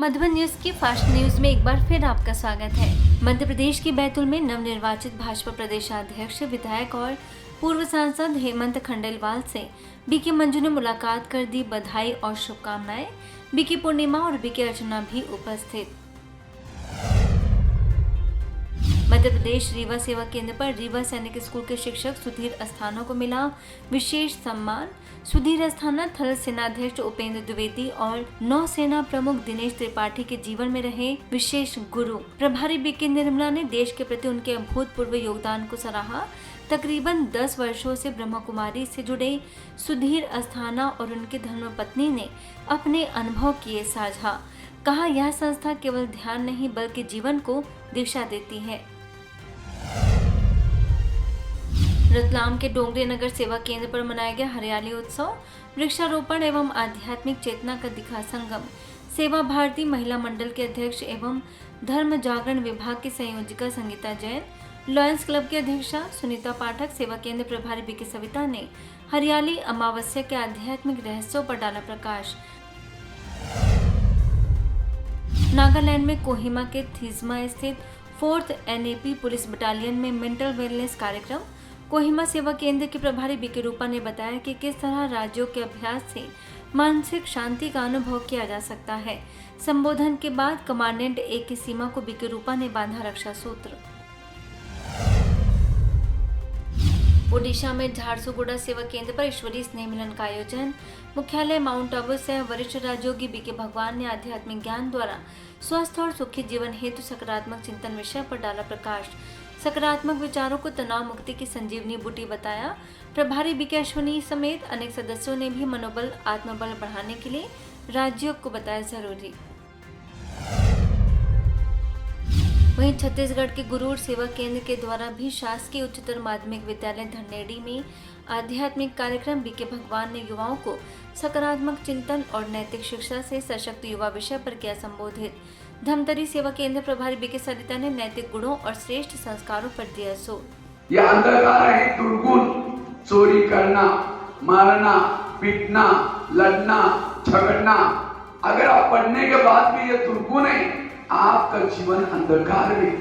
Madhuban news की fast news में एक बार फिर आपका स्वागत है। मध्य प्रदेश के बैतूल में नवनिर्वाचित भाजपा प्रदेशाध्यक्ष, विधायक और पूर्व सांसद हेमंत खंडेलवाल से बीके मंजू ने मुलाकात कर दी बधाई और शुभकामनाएं। बीके पूर्णिमा और बीके अर्चना भी उपस्थित। मध्य प्रदेश रीवा सेवा केंद्र पर रीवा सैनिक स्कूल के शिक्षक सुधीर अस्थाना को मिला विशेष सम्मान। सुधीर अस्थाना थल सेनाध्यक्ष उपेंद्र द्विवेदी और नौसेना प्रमुख दिनेश त्रिपाठी के जीवन में रहे विशेष गुरु। प्रभारी बीके निर्मला ने देश के प्रति उनके अभूतपूर्व योगदान को सराहा। तकरीबन 10 वर्षों से ब्रह्मा कुमारी से जुड़े सुधीर अस्थाना और उनकी धर्मपत्नी ने अपने अनुभव किए साझा। कहा, यह संस्था केवल ध्यान नहीं बल्कि जीवन को दिशा देती है। रतलाम के डोंगरी नगर सेवा केंद्र पर मनाया गया हरियाली उत्सव। वृक्षारोपण एवं आध्यात्मिक चेतना का दिखा संगम। सेवा भारती महिला मंडल के अध्यक्ष एवं धर्म जागरण विभाग की संयोजिका संगीता जैन, लॉयंस क्लब की अध्यक्षा सुनीता पाठक, सेवा केंद्र प्रभारी बीके सविता ने हरियाली अमावस्या के आध्यात्मिक रहस्यों पर डाला प्रकाश। नागालैंड में कोहिमा के थीस्मा स्थित 4th NAP पुलिस बटालियन में मेंटल वेलनेस कार्यक्रम। कोहिमा सेवा केंद्र के प्रभारी बीके रूपा ने बताया कि किस तरह राज्यों के अभ्यास से मानसिक शांति का अनुभव किया जा सकता है। संबोधन के बाद कमांडेंट A की सीमा को बीके रूपा ने बांधा रक्षा सूत्र। ओडिशा में झारसुगुड़ा सेवा केंद्र पर ईश्वरीय स्नेह मिलन का आयोजन। मुख्यालय माउंट आबू से वरिष्ठ राजयोगी बीके भगवान ने आध्यात्मिक ज्ञान द्वारा स्वस्थ और सुखी जीवन हेतु सकारात्मक चिंतन विषय पर डाला प्रकाश। सकारात्मक विचारों को तनाव मुक्ति की संजीवनी बूटी बताया। प्रभारी बीके अश्विनी समेत अनेक सदस्यों ने भी मनोबल आत्मबल बढ़ाने के लिए राज्यों को बताया जरूरी। वहीं छत्तीसगढ़ के गुरूर सेवा केंद्र के द्वारा भी शासकीय उच्चतर माध्यमिक विद्यालय धरनेड़ी में आध्यात्मिक कार्यक्रम। बीके भगवान ने युवाओं को सकारात्मक चिंतन और नैतिक शिक्षा से सशक्त युवा विषय पर किया संबोधित। धमतरी सेवा केंद्र प्रभारी बीके सरिता ने नैतिक गुणों और श्रेष्ठ संस्कारों पर दिया जोर। यह अंधकार है दुर्गुण, चोरी करना, मारना, पीटना, लड़ना, झगड़ना। अगर आप पढ़ने के बाद भी ये दुर्गुण है, आपका जीवन अंधकार में।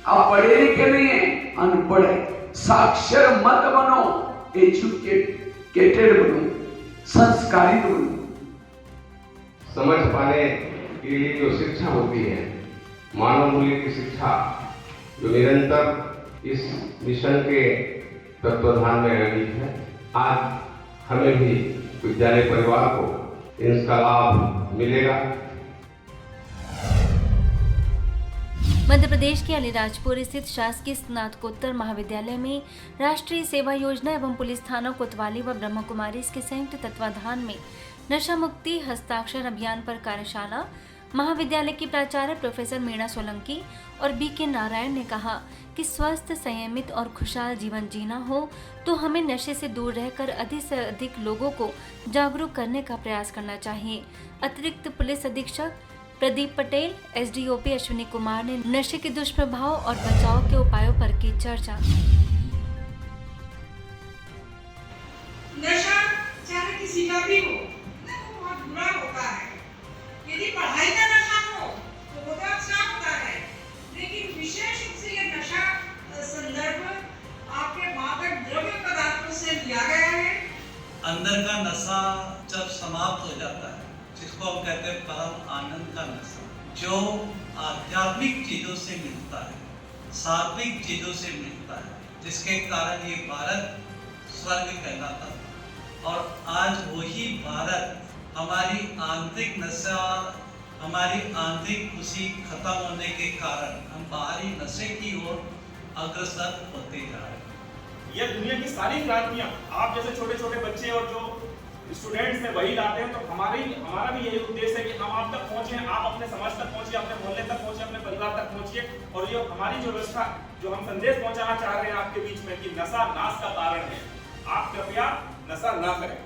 आप पढ़े लिखे नहीं है, अनपढ़ है। साक्षर मत बनो, एजुकेटेड बनो, संस्कारित बनो। समझ पाने के लिए जो शिक्षा होती है, मानव मूल्य की शिक्षा, जो निरंतर इस मिशन के तत्वाधान में रही है, आज हमें भी विद्यालय परिवार को इसका लाभ मिलेगा। मध्य प्रदेश के अलीराजपुर स्थित शासकीय स्नातकोत्तर महाविद्यालय में राष्ट्रीय सेवा योजना एवं पुलिस थाना कोतवाली व ब्रह्मा कुमारी के संयुक्त तत्वाधान में नशा मुक्ति हस्ताक्षर अभियान पर कार्यशाला। महाविद्यालय की प्राचार्य प्रोफेसर मीणा सोलंकी और बीके नारायण ने कहा कि स्वस्थ, संयमित और खुशहाल जीवन जीना हो तो हमें नशे से दूर रहकर अधिक से अधिक लोगों को जागरूक करने का प्रयास करना चाहिए। अतिरिक्त पुलिस अधीक्षक प्रदीप पटेल, SDOP अश्विनी कुमार ने नशे के दुष्प्रभाव और बचाव के उपायों पर की चर्चा। नशा चाहे किसी का भी हो, वो बहुत बुरा होता है। यदि पढ़ाई का नशा हो तो वो तो अच्छा होता है, लेकिन विशेष रूप से ये नशा संदर्भ आपके मादक द्रव्य पदार्थों से लिया गया है। अंदर का नशा जब समाप्त हो जाता है, जिसको हम कहते हैं परम आनंद का नशा, जो आध्यात्मिक चीजों से मिलता है, सात्विक चीजों से मिलता है, जिसके कारण ये भारत स्वर्ग कहलाता था। और आज वही भारत हमारी आंतरिक नशा, हमारी आंतरिक खुशी खत्म होने के कारण हम बाहरी नशे की ओर अग्रसर होते जा रहे हैं। ये दुनिया की सारी क्रांतियां आप जैसे छोटे छोटे बच्चे और जो स्टूडेंट्स हैं वही लाते हैं। तो हमारा भी यही उद्देश्य है कि हम आप तक पहुंचे, आप अपने समाज तक पहुंचिए, अपने मोहल्ले तक पहुंचिए, अपने परिवार तक पहुंचिए। और ये हमारी जो व्यवस्था, जो हम संदेश पहुंचाना चाह रहे हैं आपके बीच में कि नशा नाश का कारण है, आप कृपया नशा ना करें।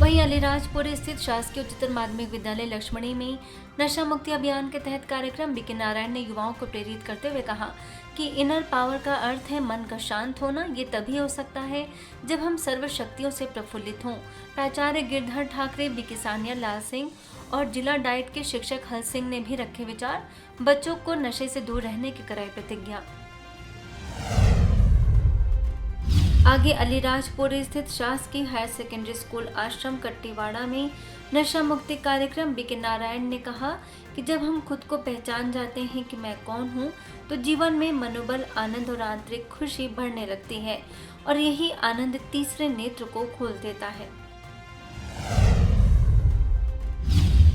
वहीं अलीराजपुर स्थित शासकीय उच्चतर माध्यमिक विद्यालय लक्ष्मणी में नशा मुक्ति अभियान के तहत कार्यक्रम बीके नारायण ने युवाओं को प्रेरित करते हुए कहा कि इनर पावर का अर्थ है मन का शांत होना। ये तभी हो सकता है जब हम सर्व शक्तियों से प्रफुल्लित हों। प्राचार्य गिरधर ठाकरे, बीके सानिया लाल सिंह और जिला डाइट के शिक्षक हल सिंह ने भी रखे विचार। बच्चों को नशे से दूर रहने की कराई प्रतिज्ञा। आगे अलीराजपुर स्थित शासकीय हायर सेकेंडरी स्कूल आश्रम कट्टीवाड़ा में नशा मुक्ति कार्यक्रम बीके नारायण ने कहा कि जब हम खुद को पहचान जाते हैं कि मैं कौन हूं, तो जीवन में मनोबल, आनंद और आंतरिक खुशी बढ़ने लगती है और यही आनंद तीसरे नेत्र को खोल देता है।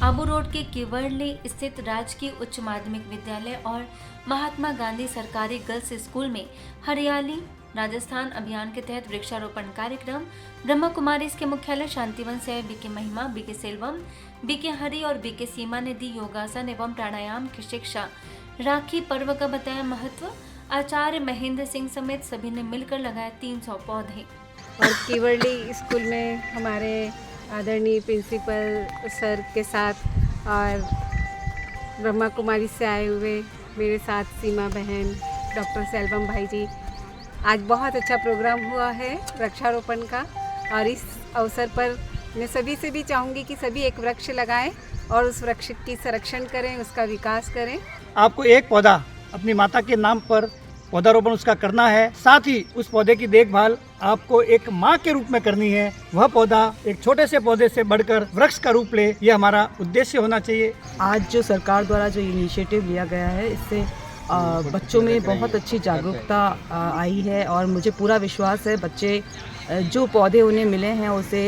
आबू रोड के केवड़ली स्थित राजकीय उच्च माध्यमिक विद्यालय और महात्मा गांधी सरकारी गर्ल्स स्कूल में हरियाली राजस्थान अभियान के तहत वृक्षारोपण कार्यक्रम ब्रह्मा कुमारीज के मुख्यालय शांतिवन से बीके महिमा, बीके सेल्वम, बीके हरि और बीके सीमा ने दी योगासन एवं प्राणायाम की शिक्षा। राखी पर्व का बताया महत्व। आचार्य महेंद्र सिंह समेत सभी ने मिलकर लगाए 300 पौधे। और केवड़ली स्कूल में हमारे आदरणीय प्रिंसिपल सर के साथ और ब्रह्मा कुमारी से आए हुए मेरे साथ सीमा बहन, डॉक्टर सेल्वम भाई जी, आज बहुत अच्छा प्रोग्राम हुआ है वृक्षारोपण का। और इस अवसर पर मैं सभी से भी चाहूँगी कि सभी एक वृक्ष लगाएं और उस वृक्ष की संरक्षण करें, उसका विकास करें। आपको एक पौधा अपनी माता के नाम पर पौधारोपण उसका करना है। साथ ही उस पौधे की देखभाल आपको एक माँ के रूप में करनी है। वह पौधा एक छोटे से पौधे से बढ़कर वृक्ष का रूप ले, ये हमारा उद्देश्य होना चाहिए। आज जो सरकार द्वारा जो इनिशिएटिव लिया गया है, इससे बच्चों में बहुत अच्छी जागरूकता आई है और मुझे पूरा विश्वास है बच्चे जो पौधे उन्हें मिले हैं उसे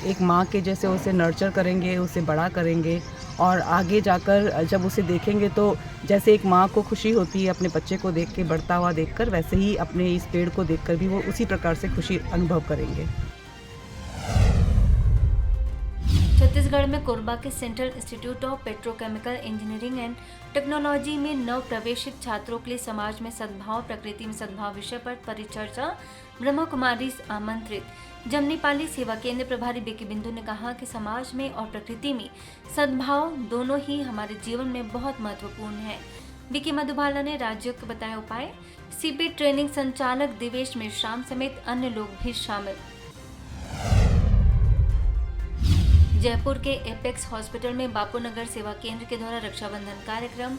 एक माँ के जैसे उसे नर्चर करेंगे, उसे बड़ा करेंगे और आगे जाकर जब उसे देखेंगे तो जैसे एक माँ को खुशी होती है अपने बच्चे को देख के बढ़ता हुआ देखकर, वैसे ही अपने इस पेड़ को देखकर भी वो उसी प्रकार से खुशी अनुभव करेंगे। छत्तीसगढ़ में कोरबा के central institute of petrochemical engineering and technology में नव प्रवेशित छात्रों के लिए समाज में सद्भाव, प्रकृति में सद्भाव विषय पर परिचर्चा। ब्रह्मा कुमारी आमंत्रित। जमनीपाली सेवा केंद्र प्रभारी बीके बिंदु ने कहा कि समाज में और प्रकृति में सद्भाव दोनों ही हमारे जीवन में बहुत महत्वपूर्ण है। बीके मधुबाला ने राज्यों को बताया उपाय। सीपी ट्रेनिंग संचालक दिवेश मेश्राम समेत अन्य लोग भी शामिल। जयपुर के एपेक्स हॉस्पिटल में बापूनगर सेवा केंद्र के द्वारा रक्षाबंधन कार्यक्रम।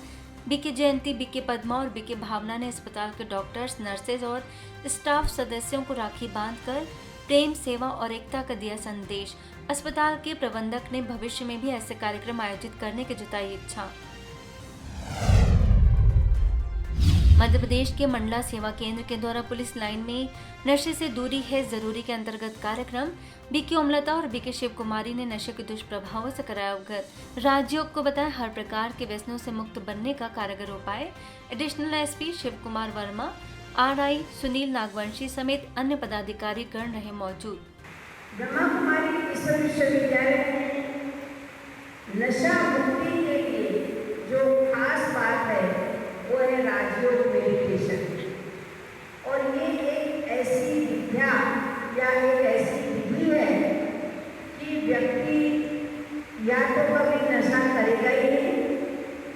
बीके जयंती, बीके पद्मा और बीके भावना ने अस्पताल के डॉक्टर्स, नर्सेज और स्टाफ सदस्यों को राखी बांधकर प्रेम, सेवा और एकता का दिया संदेश। अस्पताल के प्रबंधक ने भविष्य में भी ऐसे कार्यक्रम आयोजित करने की जताई इच्छा। मध्य प्रदेश के मंडला सेवा केंद्र के द्वारा पुलिस लाइन में नशे से दूरी है जरूरी के अंतर्गत कार्यक्रम। बीके ओमलता और बीके शिव कुमारी ने नशे के दुष्प्रभावों से कराया अवगत। राज्यों को बताया हर प्रकार के व्यसनों से मुक्त बनने का कारगर उपाय। Additional SP Shiv Kumar Verma, RI Sunil Nagvanshi समेत अन्य पदाधिकारी गण रहे मौजूद। ब्रह्मा कुमारी विश्वविद्यालय में नशा मुक्ति के लिए जो खास बात है वो है राजयोग मेडिटेशन। और ये एक ऐसी विद्या या एक ऐसी विधि है कि व्यक्ति या तो कभी नशा करेगा ही नहीं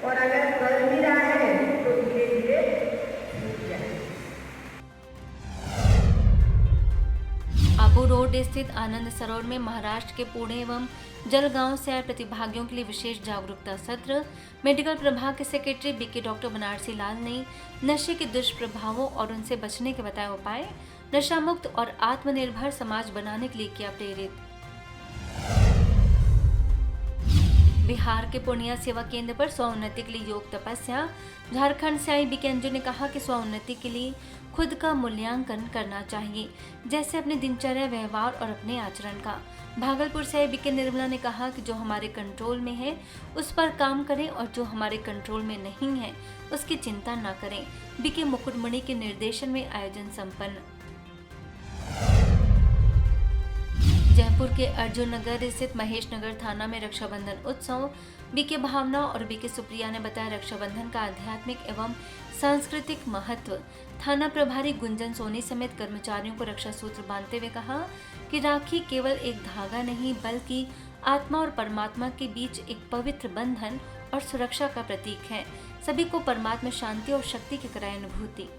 और अगर कर भी रहा है तो धीरे धीरे छूट जाएगा। आबू रोड स्थित आनंद सरोवर में महाराष्ट्र के पुणे एवं जलगांव से आए प्रतिभागियों के लिए विशेष जागरूकता सत्र। मेडिकल प्रभाग के सेक्रेटरी बीके डॉक्टर बनारसी लाल ने नशे के दुष्प्रभावों और उनसे बचने के बताए उपाय। नशा मुक्त और आत्मनिर्भर समाज बनाने के लिए किया प्रेरित। बिहार के पूर्णिया सेवा केंद्र पर स्वोन्नति के लिए योग तपस्या। झारखंड से आई बीके अंजू ने कहा कि स्वोन्नति के लिए खुद का मूल्यांकन करना चाहिए, जैसे अपने दिनचर्या, व्यवहार और अपने आचरण का। भागलपुर से आई बीके निर्मला ने कहा कि जो हमारे कंट्रोल में है उस पर काम करें और जो हमारे कंट्रोल में नहीं है उसकी चिंता न करें। बीके मुकुटमणि के निर्देशन में आयोजन संपन्न। जयपुर के के अर्जुन नगर स्थित महेश नगर थाना में रक्षाबंधन उत्सव। बीके भावना और बीके सुप्रिया ने बताया रक्षाबंधन का आध्यात्मिक एवं सांस्कृतिक महत्व। थाना प्रभारी गुंजन सोनी समेत कर्मचारियों को रक्षा सूत्र बांधते हुए कहा कि राखी केवल एक धागा नहीं बल्कि आत्मा और परमात्मा के बीच एक पवित्र बंधन और सुरक्षा का प्रतीक है। सभी को परमात्मा शांति और शक्ति की कराए अनुभूति।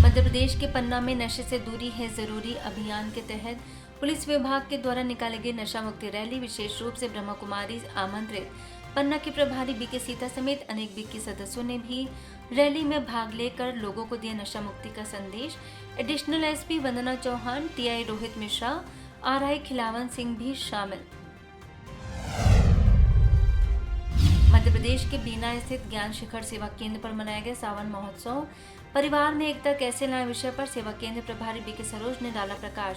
मध्य प्रदेश के पन्ना में नशे से दूरी है जरूरी अभियान के तहत पुलिस विभाग के द्वारा निकाली गई नशा मुक्ति रैली, विशेष रूप से ब्रह्मा कुमारी आमंत्रित पन्ना के प्रभारी बीके सीता समेत अनेक बीके सदस्यों ने भी रैली में भाग लेकर लोगों को दिया नशा मुक्ति का संदेश। Additional SP Vandana Chauhan, TI Rohit Mishra, RI Khilawan Singh भी शामिल। मध्य प्रदेश के बीना स्थित ज्ञान शिखर सेवा केंद्र पर मनाया गया सावन महोत्सव। परिवार में एकता कैसे लाएं विषय पर सेवा केंद्र प्रभारी बीके सरोज ने डाला प्रकाश।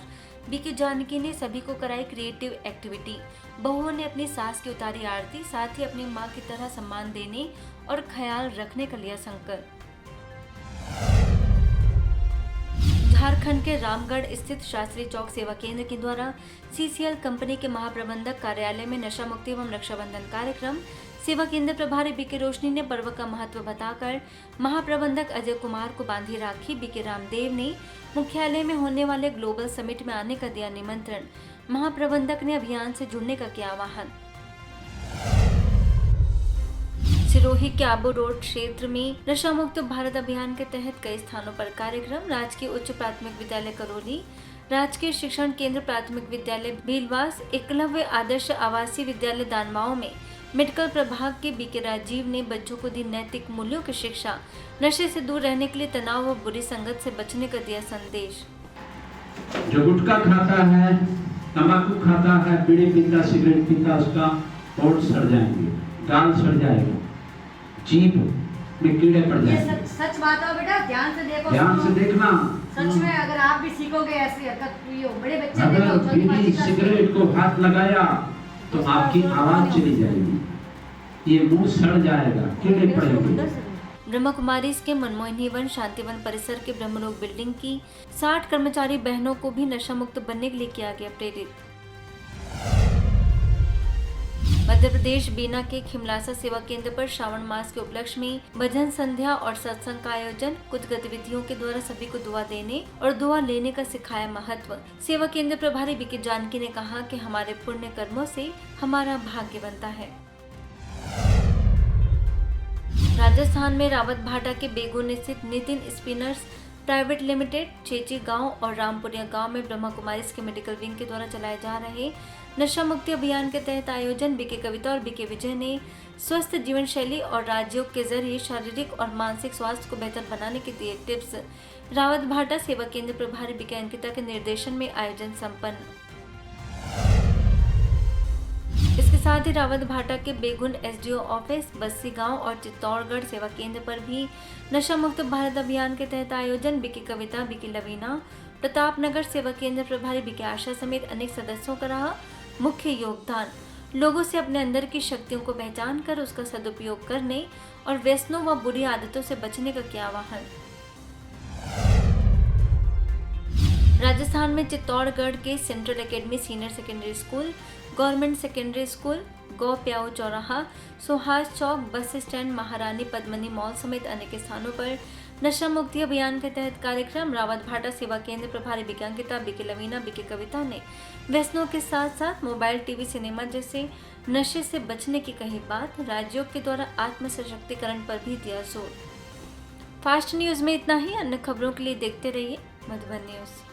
बीके जानकी ने सभी को कराई क्रिएटिव एक्टिविटी। बहुओं ने अपनी सास की उतारी आरती, साथ ही अपनी मां की तरह सम्मान देने और ख्याल रखने का लिया संकल्प। झारखंड के रामगढ़ स्थित शास्त्री चौक सेवा केंद्र के द्वारा सीसीएल कंपनी के महाप्रबंधक कार्यालय में नशा मुक्ति एवं रक्षाबंधन कार्यक्रम। सेवा केंद्र प्रभारी बीके रोशनी ने पर्व का महत्व बताकर महाप्रबंधक अजय कुमार को बांधी राखी। बीके रामदेव ने मुख्यालय में होने वाले ग्लोबल समिट में आने का दिया निमंत्रण। महाप्रबंधक ने अभियान से जुड़ने का किया आह्वान। सिरोही के आबू रोड क्षेत्र में नशा मुक्त भारत अभियान के तहत कई स्थानों पर कार्यक्रम। राजकीय उच्च प्राथमिक विद्यालय करौली, राजकीय शिक्षण केंद्र प्राथमिक विद्यालय भीलवास, एकलव्य आदर्श आवासीय विद्यालय दानवाओं में मेडिकल प्रभाग के बीके राजीव ने बच्चों को दी नैतिक मूल्यों की शिक्षा। नशे से दूर रहने के लिए तनाव व बुरी संगत से बचने का दिया संदेश। जो गुटखा खाता है, तंबाकू खाता है, बीड़ी पीता, सिगरेट पीता, उसका होंठ सड़ जाएंगे, गाल सड़ जाएगा, जीभ में कीड़े पड़ जाएंगे। सच बात है बेटा, ध्यान से देखो, ध्यान से देखना। सच में अगर आप भी सीखोगे ऐसी हरकत, बड़े बच्चे अगर बीड़ी सिगरेट को हाथ लगाया तो आपकी आवाज चली जाएगी, ये मुंह सड़ जाएगा, कीड़े पड़ेंगे। ब्रह्मा कुमारी के मनमोहिनी वन शांतिवन परिसर के ब्रह्मलोक बिल्डिंग की 60 कर्मचारी बहनों को भी नशा मुक्त बनने के लिए किया गया प्रेरित। मध्य प्रदेश बीना के खिमलासा सेवा केंद्र पर श्रावण मास के उपलक्ष्य में भजन संध्या और सत्संग का आयोजन। कुछ गतिविधियों के द्वारा सभी को दुआ देने और दुआ लेने का सिखाया महत्व। सेवा केंद्र प्रभारी बीके जानकी ने कहा कि हमारे पुण्य कर्मों से हमारा भाग्य बनता है। राजस्थान में रावत भाटा के बेगुन स्थित नितिन स्पिनर्स प्राइवेट लिमिटेड, चेची गांव और रामपुरिया गांव में ब्रह्मा कुमारी के मेडिकल विंग के द्वारा चलाए जा रहे नशा मुक्ति अभियान के तहत आयोजन। बीके कविता और बीके विजय ने स्वस्थ जीवन शैली और राजयोग के जरिए शारीरिक और मानसिक स्वास्थ्य को बेहतर बनाने के दिए टिप्स। रावत भाटा सेवा केंद्र प्रभारी बीके अंकिता के निर्देशन में आयोजन संपन्न। इसके साथ ही रावत भाटा के बेगुन एसडीओ ऑफिस, बस्सी गांव और चित्तौड़गढ़ सेवा केंद्र पर भी नशा मुक्त भारत अभियान के तहत आयोजन। बीके कविता, बीके लवीना, प्रतापनगर सेवा केंद्र प्रभारी बीके आशा समेत अनेक सदस्यों का रहा मुख्य योगदान। लोगों से अपने अंदर की शक्तियों को पहचान कर उसका सदुपयोग करने और व्यसनों व बुरी आदतों से बचने का किया आह्वान। राजस्थान में चित्तौड़गढ़ के central academy senior secondary school, government secondary school, गौ प्याऊ चौराहा, सुहास चौक, बस स्टैंड, महारानी पद्मिनी मॉल समेत अनेक स्थानों पर नशा मुक्ति अभियान के तहत कार्यक्रम। रावत भाटा सेवा केंद्र प्रभारी BK Ankita, BK Lavina, BK Kavita ने व्यसनों के साथ साथ मोबाइल, टीवी, सिनेमा जैसे नशे से बचने की कही बात। राजयोग के द्वारा आत्म सशक्तिकरण पर भी दिया जोर। फास्ट न्यूज में इतना ही। अन्य खबरों के लिए देखते रहिए मधुबन न्यूज।